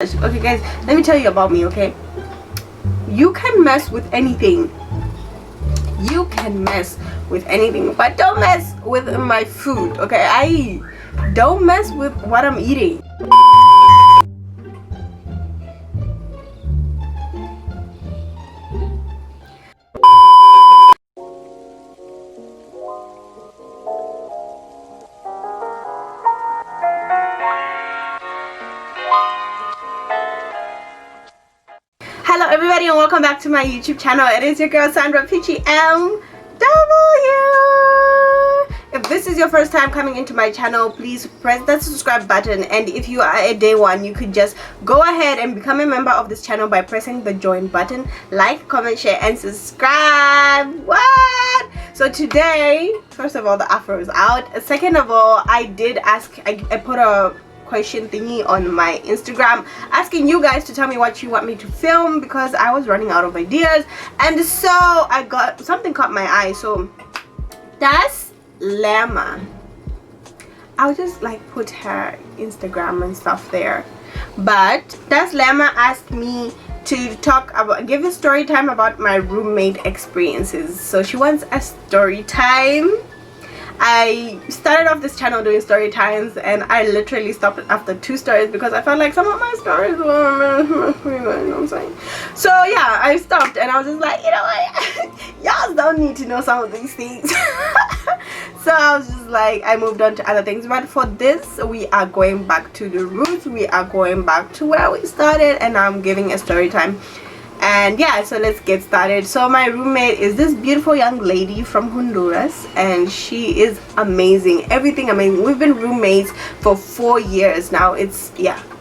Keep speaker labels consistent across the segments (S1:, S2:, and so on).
S1: Okay guys, let me tell you about me. Okay, you can mess with anything, but don't mess with my food. Okay, I don't mess with what I'm eating. Hello everybody and welcome back to my YouTube channel. It is your girl Sandra Peachy MW. If this is your first time coming into my channel, please press that subscribe button, and if you are a day one, you could just go ahead and become a member of this channel by pressing the join button. Like, comment, share and subscribe. What? So today, first of all, the afro is out. Second of all, I put a question thingy on my Instagram asking you guys to tell me what you want me to film because I was running out of ideas, and so I got something caught my eye. So that's Llama. I'll just like put her Instagram and stuff there, but that's Llama asked me to give a story time about my roommate experiences. So she wants a story time. I started off this channel doing story times, and I literally stopped after 2 stories because I felt like some of my stories were, you know what I'm saying. So yeah, I stopped and I was just like, you know what, y'all don't need to know some of these things. So I was just like, I moved on to other things. But for this, we are going back to the roots. We are going back to where we started, and I'm giving a story time. And yeah, so let's get started. So my roommate is this beautiful young lady from Honduras, and she is amazing, everything amazing. We've been roommates for 4 years now.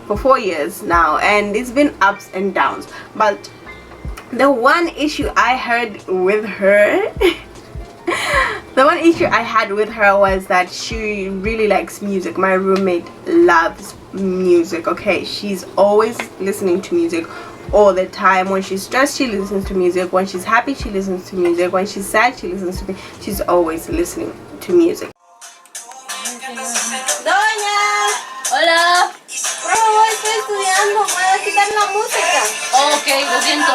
S1: For 4 years now, and it's been ups and downs. But the one issue I had with her was that she really likes music. My roommate loves music. Okay, she's always listening to music all the time. When she's stressed, she listens to music. When she's happy, she listens to music. When she's sad, she listens to me. She's always listening to music. Doña, hola. Por favor, estoy estudiando. ¿Puedes quitar la música?
S2: Ok, lo siento.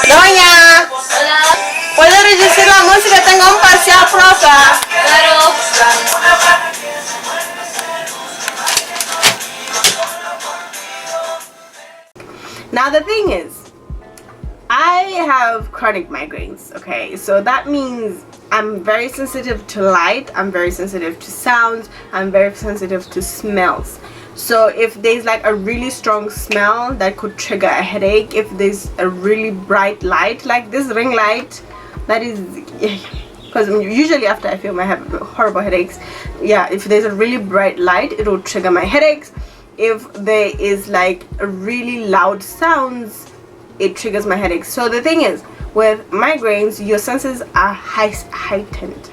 S1: Doña,
S2: Hola.
S1: ¿puedo reducir la música? Tengo un parcial, profa.
S2: Claro.
S1: Now the thing is, I have chronic migraines. Okay, so that means I'm very sensitive to light, I'm very sensitive to sounds, I'm very sensitive to smells. So if there's like a really strong smell, that could trigger a headache. If there's a really bright light, like this ring light, that is, because usually after I film I have horrible headaches. Yeah, if there's a really bright light, it will trigger my headaches. If there is like a really loud sounds, it triggers my headaches. So the thing is, with migraines, your senses are heightened,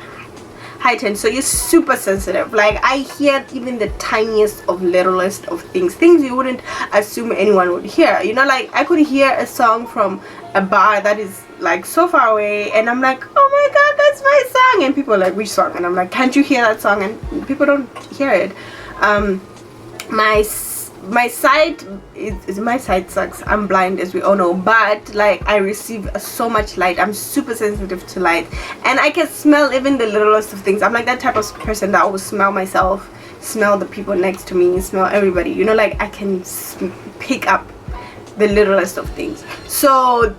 S1: so you're super sensitive. Like I hear even the tiniest of littlest of things you wouldn't assume anyone would hear. You know, like I could hear a song from a bar that is like so far away, and I'm like, oh my god, that's my song, and people are like, which song? And I'm like, can't you hear that song? And people don't hear it. My sight sucks. I'm blind, as we all know, but like I receive so much light. I'm super sensitive to light, and I can smell even the littlest of things. I'm like that type of person that will smell myself, smell the people next to me, smell everybody, you know, like I can pick up the littlest of things. So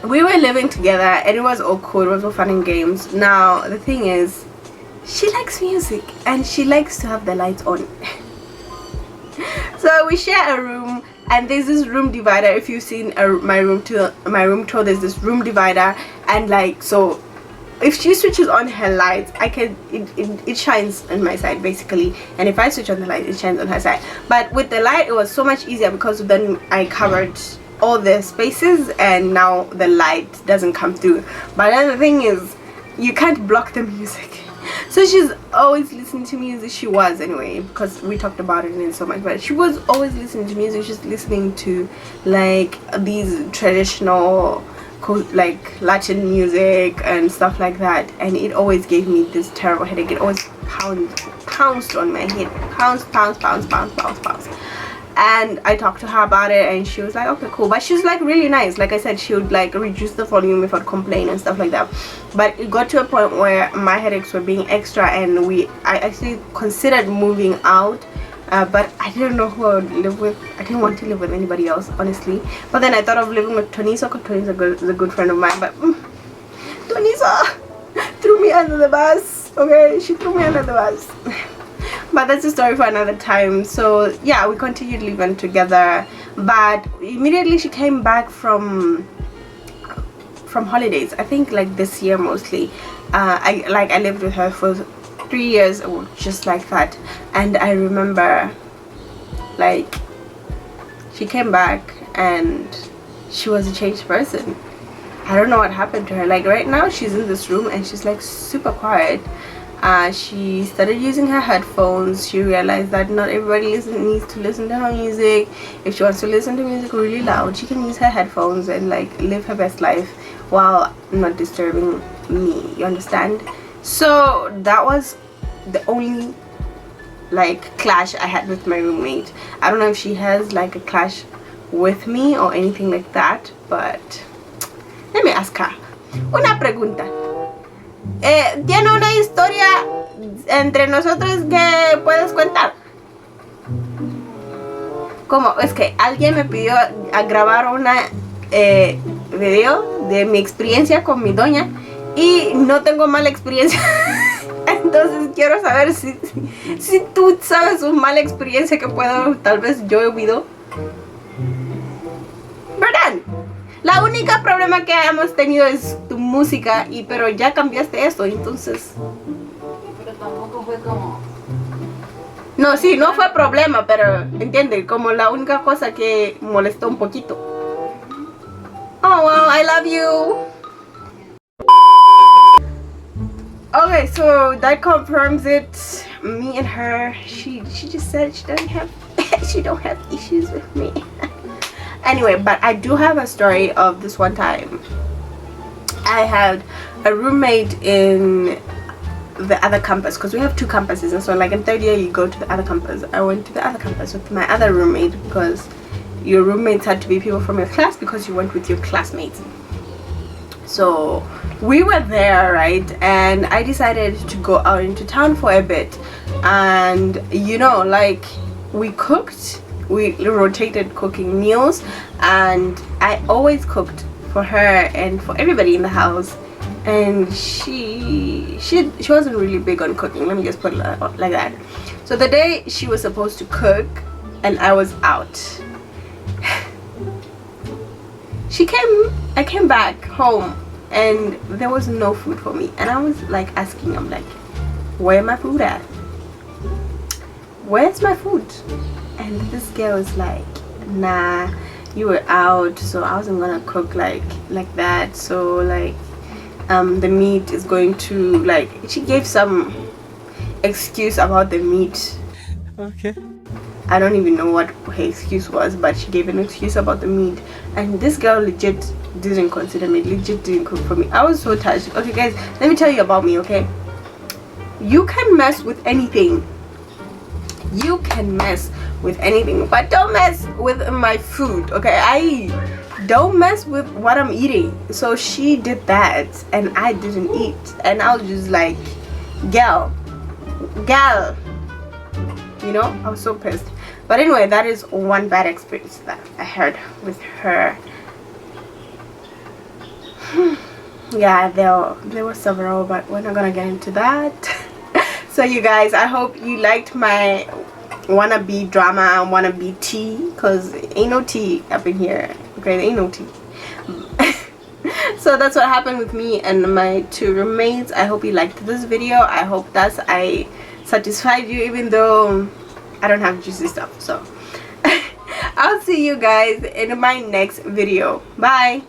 S1: we were living together and it was all cool, it was all fun and games. Now the thing is, she likes music and she likes to have the lights on. So we share a room, and there's this room divider. If you've seen my room tour, there's this room divider, and like, so if she switches on her lights, it shines on my side basically, and if I switch on the light, it shines on her side. But with the light, it was so much easier because then I covered all the spaces and now the light doesn't come through. But then the thing is, you can't block the music. So she's always listening to music. She was, anyway, because we talked about it in so much, but she was always listening to music. She's listening to like these traditional like Latin music and stuff like that, and it always gave me this terrible headache. It always pounced on my head, pounds. And I talked to her about it, and she was like, okay, cool. But she's like really nice. Like I said, she would like reduce the volume if I'd complain and stuff like that. But it got to a point where my headaches were being extra, and I actually considered moving out. But I didn't know who I would live with. I didn't want to live with anybody else, honestly. But then I thought of living with Tonisa, because Tonisa is a good friend of mine. But Tonisa threw me under the bus. Okay, she threw me under the bus. But that's a story for another time. So yeah, we continued living together. But immediately she came back from holidays. I think like this year mostly. I lived with her for 3 years, just like that. And I remember like she came back and she was a changed person. I don't know what happened to her. Like right now she's in this room and she's like super quiet. She started using her headphones. She realized that not everybody needs to listen to her music. If she wants to listen to music really loud, she can use her headphones and like live her best life while not disturbing me, you understand? So that was the only like clash I had with my roommate. I don't know if she has like a clash with me or anything like that, but let me ask her. Una pregunta. ¿Tiene una historia entre nosotros que puedes contar? ¿Cómo? Es que alguien me pidió a grabar una video de mi experiencia con mi doña y no tengo mala experiencia. Entonces quiero saber si tú sabes una mala experiencia que puedo, tal vez yo he oído. ¿Verdad? La única problema que hemos tenido es tu música, pero ya cambiaste esto, entonces...
S2: Pero tampoco fue como...
S1: No, sí, no fue problema, pero entiende, como la única cosa que molestó un poquito. Oh, wow, I love you. Okay, so that confirms it. Me and her, she just said she doesn't have she don't have issues with me. Anyway, but I do have a story of this one time. I had a roommate in the other campus, because we have 2 campuses, and so like in 3rd year you go to the other campus. I went to the other campus with my other roommate, because your roommates had to be people from your class because you went with your classmates. So we were there, right, and I decided to go out into town for a bit, and you know, like we rotated cooking meals, and I always cooked for her and for everybody in the house. And she wasn't really big on cooking, let me just put it like that. So the day she was supposed to cook and I was out, I came back home and there was no food for me, and I was like asking, I'm like, where my food at? Where's my food? And this girl was like, nah, you were out, so I wasn't gonna cook like that, so like the meat is going to, like, she gave some excuse about the meat.
S3: Okay.
S1: I don't even know what her excuse was, but she gave an excuse about the meat, and this girl legit didn't consider me, legit didn't cook for me. I was so touched. Okay guys, let me tell you about me, okay? You can mess with anything. You can mess with anything, but don't mess with my food, okay? Don't mess with what I'm eating. So she did that and I didn't eat, and I was just like, gal, you know, I was so pissed. But anyway, that is one bad experience that I had with her. Yeah, there were several, but we're not gonna get into that. So you guys, I hope you liked my wannabe drama and wannabe tea, because ain't no tea up in here, okay? There ain't no tea. So that's what happened with me and my 2 roommates. I hope you liked this video. I hope that I satisfied you, even though I don't have juicy stuff. So I'll see you guys in my next video. Bye.